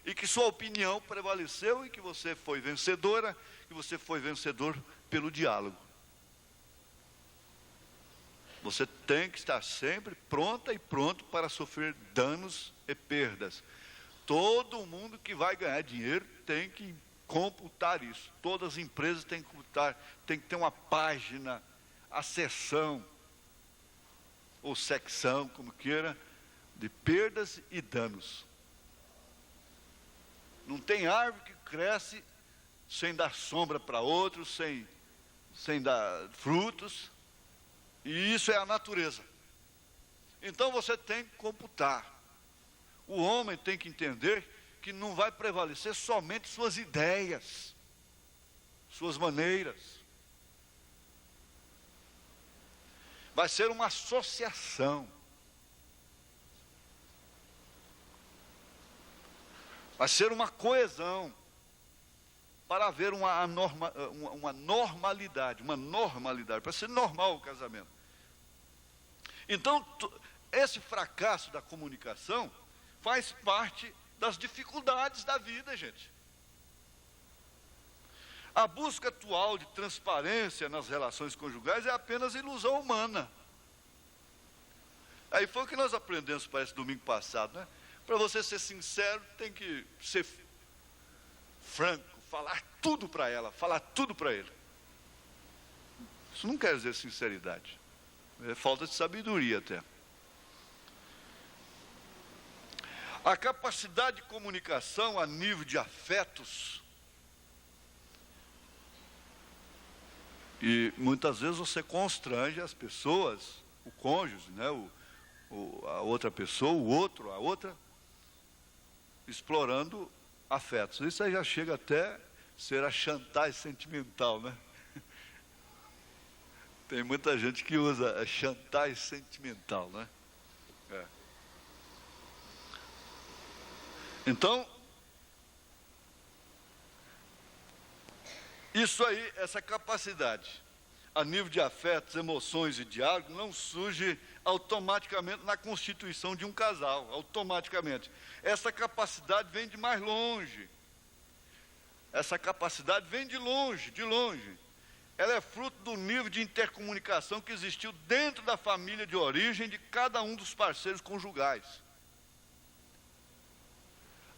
E que sua opinião prevaleceu e que você foi vencedora, que você foi vencedor pelo diálogo. Você tem que estar sempre pronta e pronto para sofrer danos e perdas. Todo mundo que vai ganhar dinheiro tem que computar isso. Todas as empresas têm que computar, tem que ter uma página, a seção, ou secção, como queira, de perdas e danos. Não tem árvore que cresce sem dar sombra para outros, sem dar frutos. E isso é a natureza. Então você tem que computar. O homem tem que entender que não vai prevalecer somente suas ideias, suas maneiras. Vai ser uma associação. Vai ser uma coesão para haver uma normalidade, para ser normal o casamento. Então, esse fracasso da comunicação faz parte das dificuldades da vida, gente. A busca atual de transparência nas relações conjugais é apenas ilusão humana. Aí foi o que nós aprendemos, parece, domingo passado, né? Para você ser sincero, tem que ser franco, falar tudo para ela, falar tudo para ele. Isso não quer dizer sinceridade. É falta de sabedoria até. A capacidade de comunicação a nível de afetos. E muitas vezes você constrange as pessoas, o cônjuge, né? A outra pessoa, o outro, a outra, explorando afetos. Isso aí já chega até ser a chantagem sentimental, né? Tem muita gente que usa a chantagem sentimental, né? Então, isso aí, essa capacidade, a nível de afetos, emoções e diálogo, não surge automaticamente na constituição de um casal, automaticamente. Essa capacidade vem de mais longe. Essa capacidade vem de longe, de longe. Ela é fruto do nível de intercomunicação que existiu dentro da família de origem de cada um dos parceiros conjugais.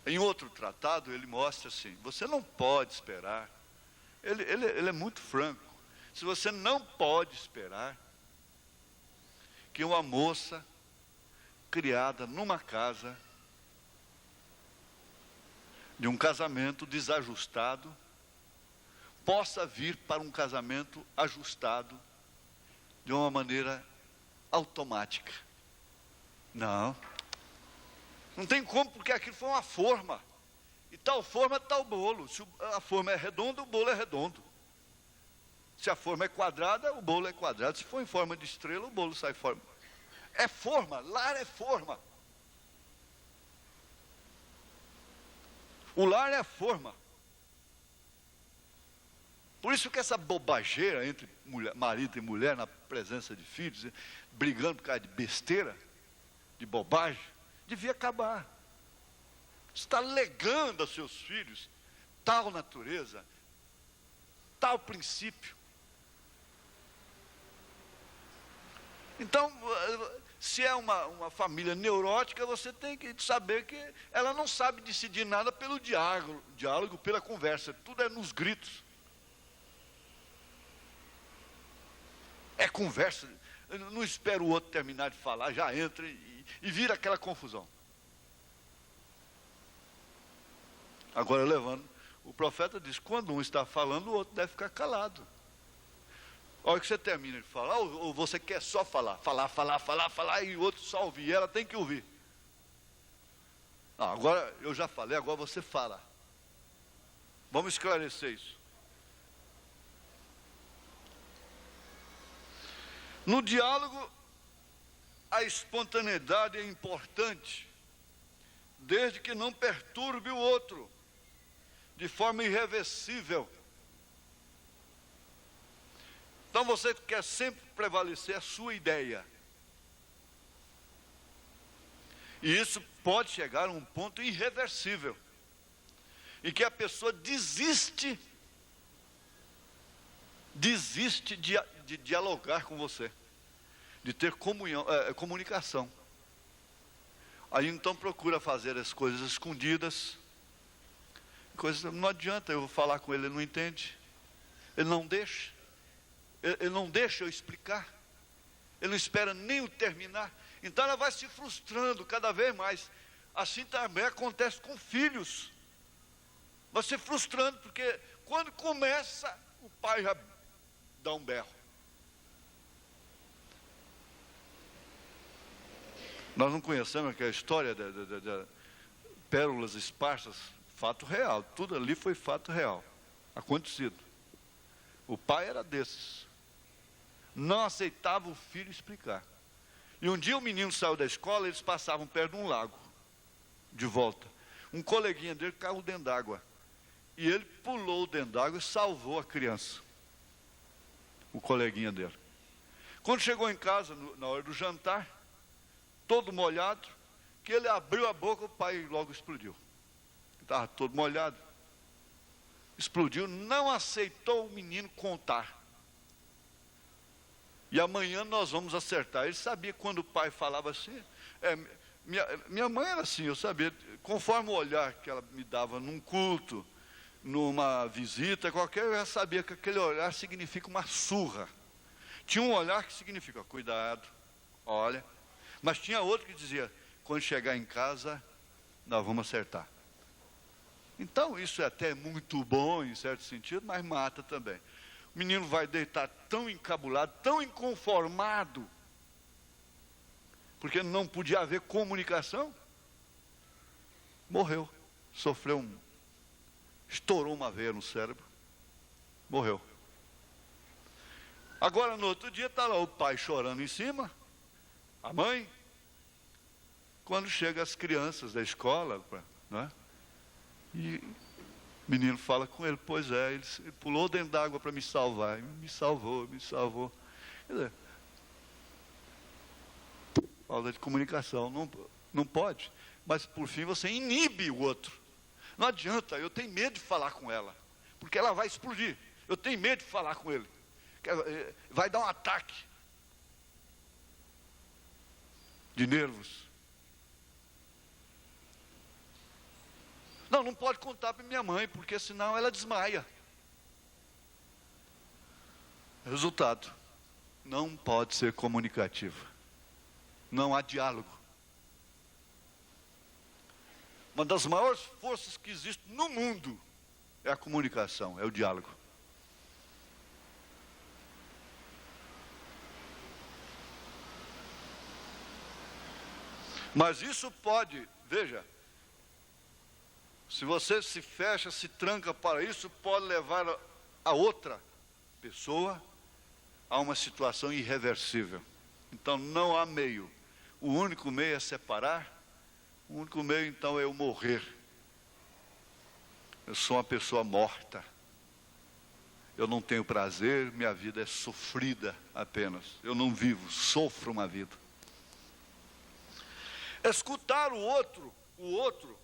Em outro tratado, ele mostra assim, você não pode esperar, ele é muito franco, se você não pode esperar que uma moça criada numa casa, de um casamento desajustado, possa vir para um casamento ajustado de uma maneira automática. Não tem como, porque aquilo foi uma forma. E tal forma, tal bolo. Se a forma é redonda, o bolo é redondo. Se a forma é quadrada, o bolo é quadrado. Se for em forma de estrela, o bolo sai em forma. É forma, lar é forma. O lar é forma. Por isso que essa bobageira entre marido e mulher na presença de filhos, brigando por causa de besteira, de bobagem, devia acabar. Você está legando aos seus filhos tal natureza, tal princípio. Então, se é uma família neurótica, você tem que saber que ela não sabe decidir nada pelo diálogo, pela conversa, tudo é nos gritos. É conversa, não espera o outro terminar de falar, já entra e vira aquela confusão. Agora levando, o profeta diz, quando um está falando, o outro deve ficar calado. A hora que você termina de falar, ou você quer só falar, e o outro só ouvir, e ela tem que ouvir. Não, agora eu já falei, agora você fala. Vamos esclarecer isso. No diálogo, a espontaneidade é importante, desde que não perturbe o outro, de forma irreversível. Então você quer sempre prevalecer a sua ideia. E isso pode chegar a um ponto irreversível, em que a pessoa desiste de dialogar com você, de ter comunicação. Aí então procura fazer as coisas escondidas. Não adianta, eu vou falar com ele, ele não entende. Ele não deixa. Ele não deixa eu explicar. Ele não espera nem eu terminar. Então ela vai se frustrando cada vez mais. Assim também acontece com filhos. Vai se frustrando, porque quando começa, o pai já dá um berro. Nós não conhecemos aquela história de pérolas esparsas, fato real. Tudo ali foi fato real, acontecido. O pai era desses. Não aceitava o filho explicar. E um dia o menino saiu da escola, eles passavam perto de um lago, de volta. Um coleguinha dele caiu dentro d'água. E ele pulou dentro d'água e salvou a criança. O coleguinha dele. Quando chegou em casa, na hora do jantar, todo molhado, que ele abriu a boca, o pai logo explodiu. Estava todo molhado. Explodiu, não aceitou o menino contar. E amanhã nós vamos acertar. Ele sabia quando o pai falava assim. Minha mãe era assim, eu sabia. Conforme o olhar que ela me dava num culto, numa visita qualquer, eu já sabia que aquele olhar significa uma surra. Tinha um olhar que significa, cuidado, olha. Mas tinha outro que dizia, quando chegar em casa, nós vamos acertar. Então isso é até muito bom em certo sentido, mas mata também. O menino vai deitar tão encabulado, tão inconformado, porque não podia haver comunicação. Morreu, estourou uma veia no cérebro, morreu. Agora no outro dia está lá o pai chorando em cima, a mãe. Quando chegam as crianças da escola, não é? E o menino fala com ele, pois é, ele pulou dentro d'água para me salvar, me salvou. Quer dizer, falta de comunicação, não pode, mas por fim você inibe o outro. Não adianta, eu tenho medo de falar com ela, porque ela vai explodir, eu tenho medo de falar com ele, vai dar um ataque de nervos. Não pode contar para minha mãe, porque senão ela desmaia. Resultado, não pode ser comunicativa. Não há diálogo. Uma das maiores forças que existe no mundo é a comunicação, é o diálogo. Mas isso pode, veja, Se você se fecha, se tranca para isso, pode levar a outra pessoa a uma situação irreversível. Então não há meio. O único meio é separar. O único meio então é eu morrer. Eu sou uma pessoa morta. Eu não tenho prazer, minha vida é sofrida apenas. Eu não vivo, sofro uma vida. Escutar o outro,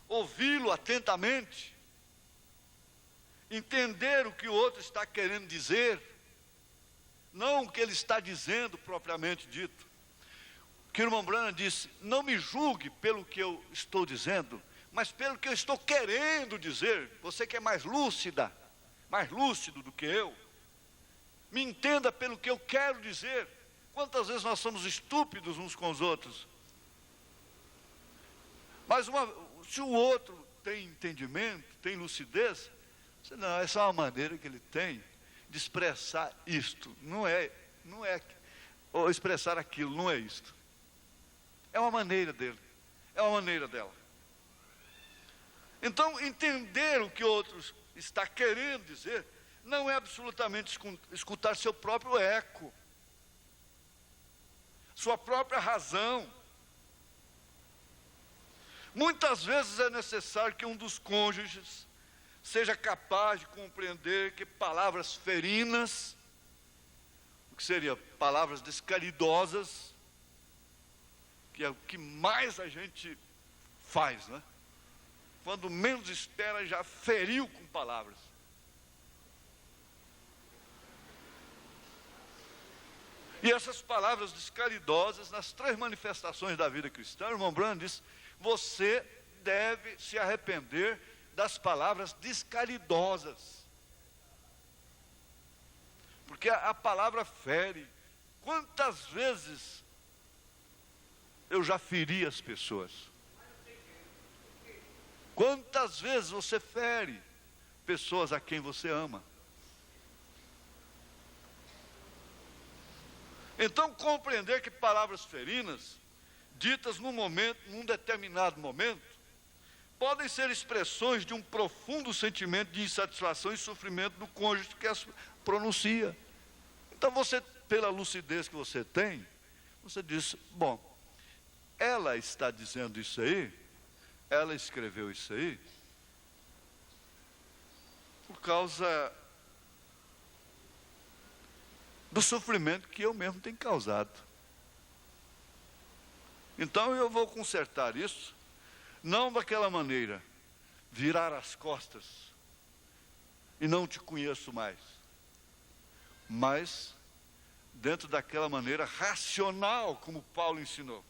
ouvi-lo atentamente, entender o que o outro está querendo dizer, não o que ele está dizendo propriamente dito. Que o irmão Branham disse: não me julgue pelo que eu estou dizendo, mas pelo que eu estou querendo dizer. Você que é mais lúcida, mais lúcido do que eu, me entenda pelo que eu quero dizer. Quantas vezes nós somos estúpidos uns com os outros? Mas se o outro tem entendimento, tem lucidez, não, essa é uma maneira que ele tem de expressar isto. Não é, ou expressar aquilo, não é isto. É uma maneira dele, é uma maneira dela. Então, entender o que o outro está querendo dizer, não é absolutamente escutar seu próprio eco, sua própria razão. Muitas vezes é necessário que um dos cônjuges seja capaz de compreender que palavras ferinas, o que seria palavras descaridosas, que é o que mais a gente faz, né? Quando menos espera, já feriu com palavras. E essas palavras descaridosas, nas 3 manifestações da vida cristã, o irmão Branham diz: você deve se arrepender das palavras descaridosas. Porque a palavra fere. Quantas vezes eu já feri as pessoas? Quantas vezes você fere pessoas a quem você ama? Então, compreender que palavras ferinas, ditas num determinado momento, podem ser expressões de um profundo sentimento de insatisfação e sofrimento do cônjuge que as pronuncia. Então você, pela lucidez que você tem, você diz: bom, ela está dizendo isso aí, ela escreveu isso aí, por causa do sofrimento que eu mesmo tenho causado. Então eu vou consertar isso, não daquela maneira, virar as costas e não te conheço mais, mas dentro daquela maneira racional, como Paulo ensinou.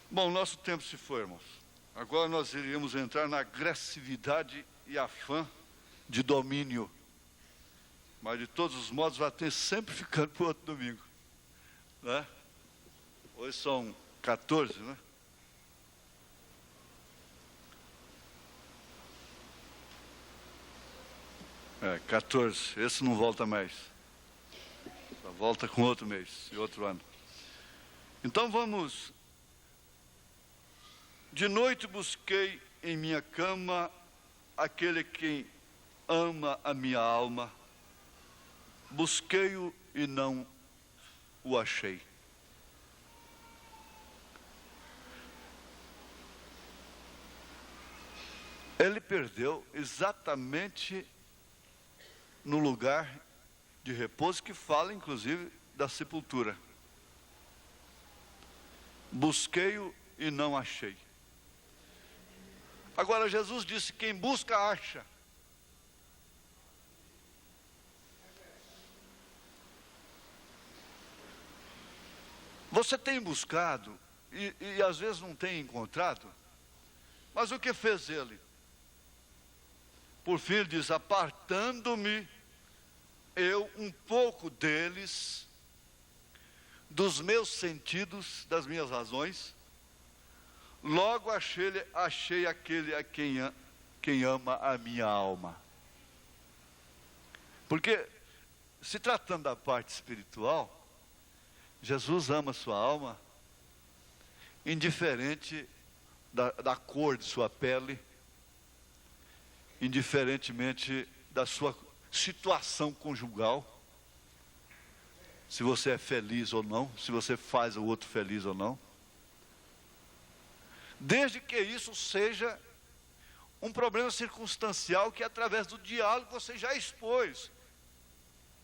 Bom, nosso tempo se foi, irmãos. Agora nós iríamos entrar na agressividade e afã de domínio. Mas de todos os modos vai ter sempre ficando para o outro domingo, né? Hoje são 14, né? É, 14, esse não volta mais. Só volta com outro mês e outro ano. Então vamos. De noite busquei em minha cama aquele que ama a minha alma. Busquei-o e não o achei. Ele perdeu exatamente no lugar de repouso que fala, inclusive, da sepultura. Busquei-o e não achei. Agora, Jesus disse: quem busca, acha. Você tem buscado e às vezes não tem encontrado, mas o que fez ele? Por fim ele diz: apartando-me eu um pouco deles, dos meus sentidos, das minhas razões, logo achei aquele a quem ama a minha alma. Porque, se tratando da parte espiritual, Jesus ama a sua alma, indiferente da cor de sua pele, indiferentemente da sua situação conjugal, se você é feliz ou não, se você faz o outro feliz ou não, desde que isso seja um problema circunstancial que através do diálogo você já expôs.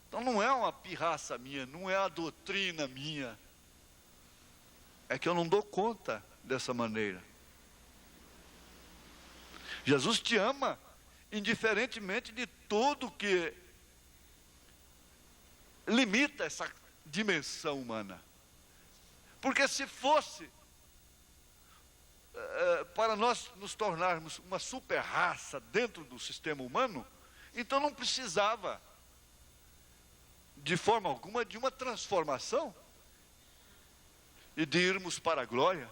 Então não é uma pirraça minha, não é a doutrina minha, é que eu não dou conta dessa maneira. Jesus te ama, indiferentemente de tudo que limita essa dimensão humana. Porque se fosse para nós nos tornarmos uma super raça dentro do sistema humano, então não precisava de forma alguma de uma transformação e de irmos para a glória,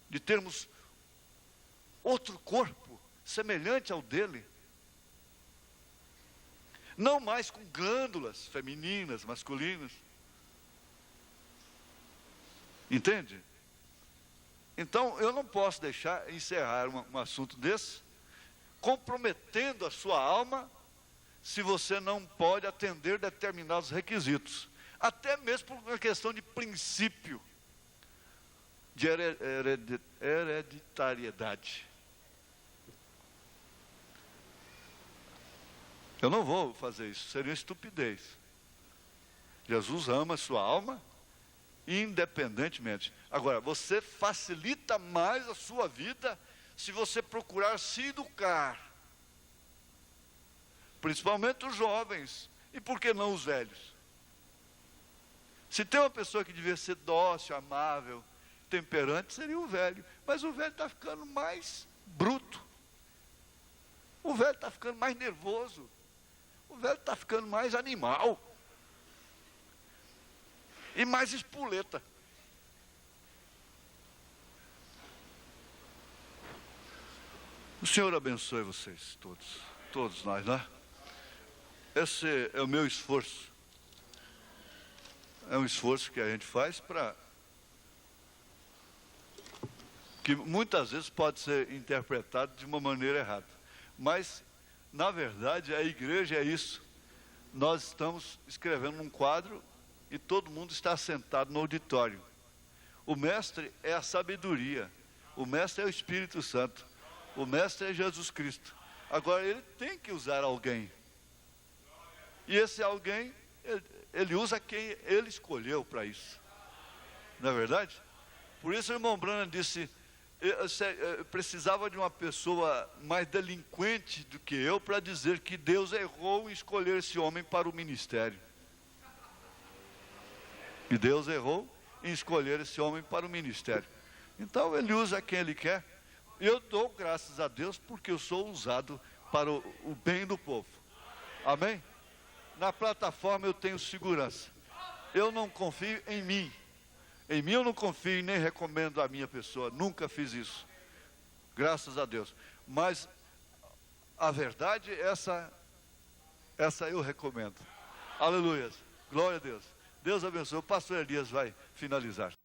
de termos outro corpo semelhante ao dele, não mais com glândulas femininas, masculinas. Entende? Então eu não posso deixar encerrar um assunto desse comprometendo a sua alma, se você não pode atender determinados requisitos, até mesmo por uma questão de princípio de hereditariedade. Eu não vou fazer isso, seria estupidez. Jesus ama a sua alma independentemente. Agora, você facilita mais a sua vida se você procurar se educar, principalmente os jovens, e por que não os velhos? Se tem uma pessoa que devia ser dócil, amável, temperante, seria o velho, mas o velho está ficando mais bruto, o velho está ficando mais nervoso, o velho está ficando mais animal e mais espoleta. O Senhor abençoe vocês todos nós, né? Esse é o meu esforço. É um esforço que a gente faz para que muitas vezes pode ser interpretado de uma maneira errada. Mas, na verdade, a igreja é isso. Nós estamos escrevendo um quadro e todo mundo está sentado no auditório. O mestre é a sabedoria. O mestre é o Espírito Santo. O mestre é Jesus Cristo. Agora, ele tem que usar alguém. E esse alguém, ele usa quem ele escolheu para isso. Não é verdade? Por isso o irmão Branham disse, eu precisava de uma pessoa mais delinquente do que eu para dizer que Deus errou em escolher esse homem para o ministério. E Deus errou em escolher esse homem para o ministério. Então ele usa quem ele quer. Eu dou graças a Deus porque eu sou usado para o bem do povo. Amém? Na plataforma eu tenho segurança. Eu não confio em mim. Em mim eu não confio e nem recomendo a minha pessoa. Nunca fiz isso. Graças a Deus. Mas a verdade, essa eu recomendo. Aleluia. Glória a Deus. Deus abençoe. O pastor Elias vai finalizar.